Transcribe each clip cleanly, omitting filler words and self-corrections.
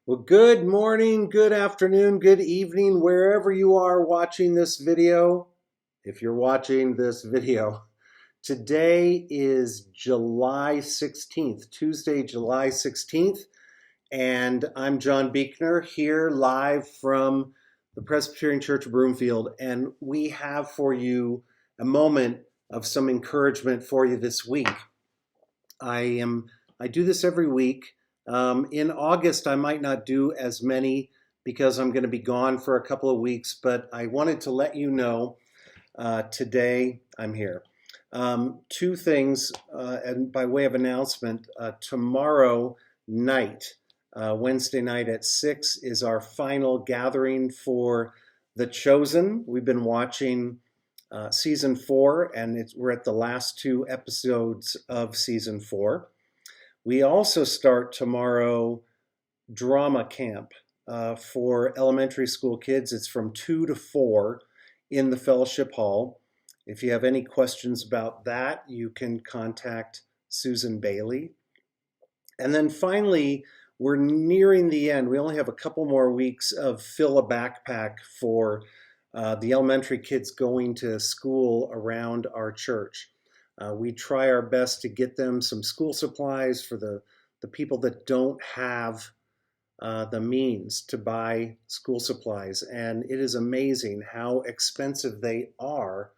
Well, good morning, good afternoon, good evening, wherever you are watching this video. If you're watching this video, today is July 16th, Tuesday, July 16th, and I'm John Buechner here live from the Presbyterian Church of Broomfield, and we have for you a moment of some encouragement for you this week. I I do this every week. In August, I might not do as many because I'm going to be gone for a couple of weeks, but I wanted to let you know today I'm here. Two things, and by way of announcement, tomorrow night, Wednesday night at 6, is our final gathering for The Chosen. We've been watching season 4, and we're at the last 2 episodes of season 4. We also start tomorrow drama camp for elementary school kids. It's from 2 to 4 in the fellowship hall. If you have any questions about that, you can contact Susan Bailey. And then finally, we're nearing the end. We only have a couple more weeks of fill a backpack for the elementary kids going to school around our church. We try our best to get them some school supplies for the people that don't have the means to buy school supplies. And it is amazing how expensive they are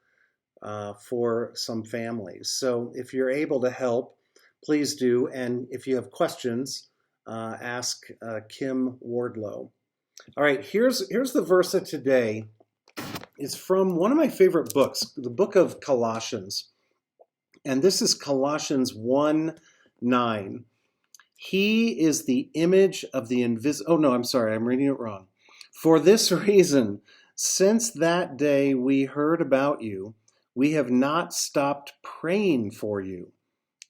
for some families. So if you're able to help, please do. And if you have questions, ask Kim Wardlow. All right, here's the verse of today. It's from one of my favorite books, the book of Colossians. And this is Colossians 1:9. He is the image of the invisible. Oh, no, I'm sorry, I'm reading it wrong. For this reason, since that day we heard about you, we have not stopped praying for you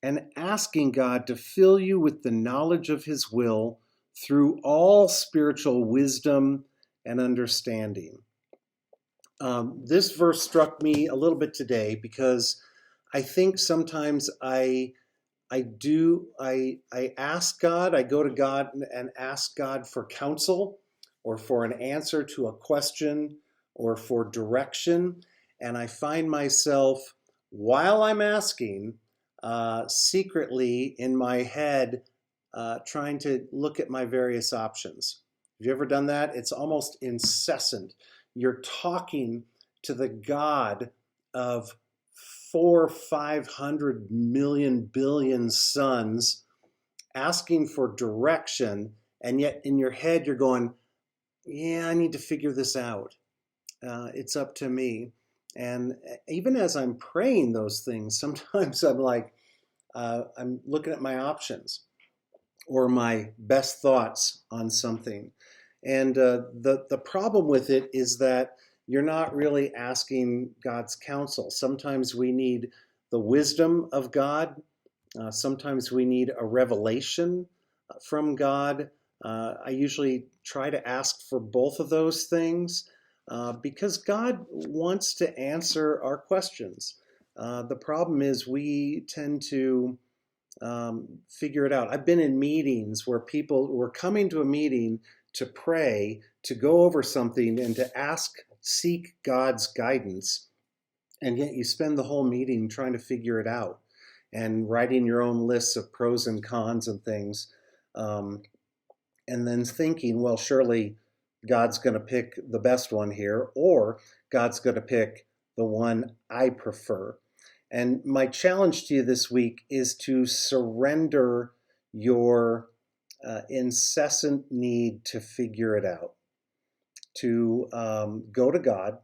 and asking God to fill you with the knowledge of his will through all spiritual wisdom and understanding. This verse struck me a little bit today because I think sometimes I ask God, I go to God and ask God for counsel or for an answer to a question or for direction. And I find myself, while I'm asking, secretly in my head, trying to look at my various options. Have you ever done that? It's almost incessant. You're talking to the God of 400-500 million billion suns, asking for direction, and yet in your head you're going, yeah, I need to figure this out. It's up to me. And even as I'm praying those things, sometimes I'm like, I'm looking at my options or my best thoughts on something. And the problem with it is that you're not really asking God's counsel. Sometimes we need the wisdom of God. Sometimes we need a revelation from God. I usually try to ask for both of those things because God wants to answer our questions. The problem is we tend to figure it out. I've been in meetings where people were coming to a meeting to pray, to go over something, and to seek God's guidance, and yet you spend the whole meeting trying to figure it out and writing your own lists of pros and cons and things, and then thinking, well, surely God's going to pick the best one here, or God's going to pick the one I prefer. And my challenge to you this week is to surrender your incessant need to figure it out, to go to God,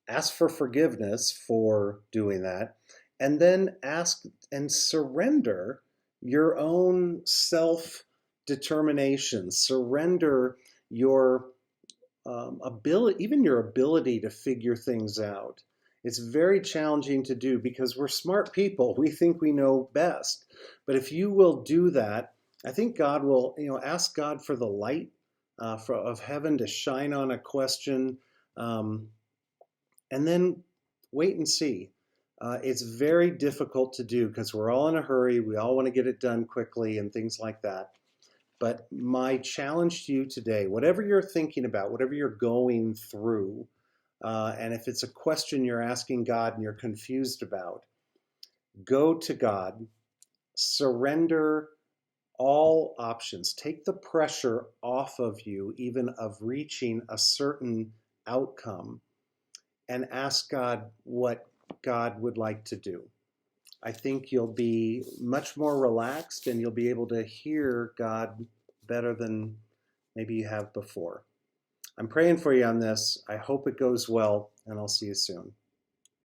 ask for forgiveness for doing that, and then ask and surrender your own self determination, surrender your ability, even your ability to figure things out. It's very challenging to do because we're smart people. We think we know best. But if you will do that, I think God will, ask God for the light of heaven to shine on a question, um, and then wait and see. It's very difficult to do because we're all in a hurry. We all want to get it done quickly and things like that. But my challenge to you today, whatever you're thinking about, whatever you're going through, and if it's a question you're asking God and you're confused about, go to God, surrender all options, take the pressure off of you, even of reaching a certain outcome, and ask God what God would like to do. I think you'll be much more relaxed and you'll be able to hear God better than maybe you have before. I'm praying for you on this. I hope it goes well, and I'll see you soon.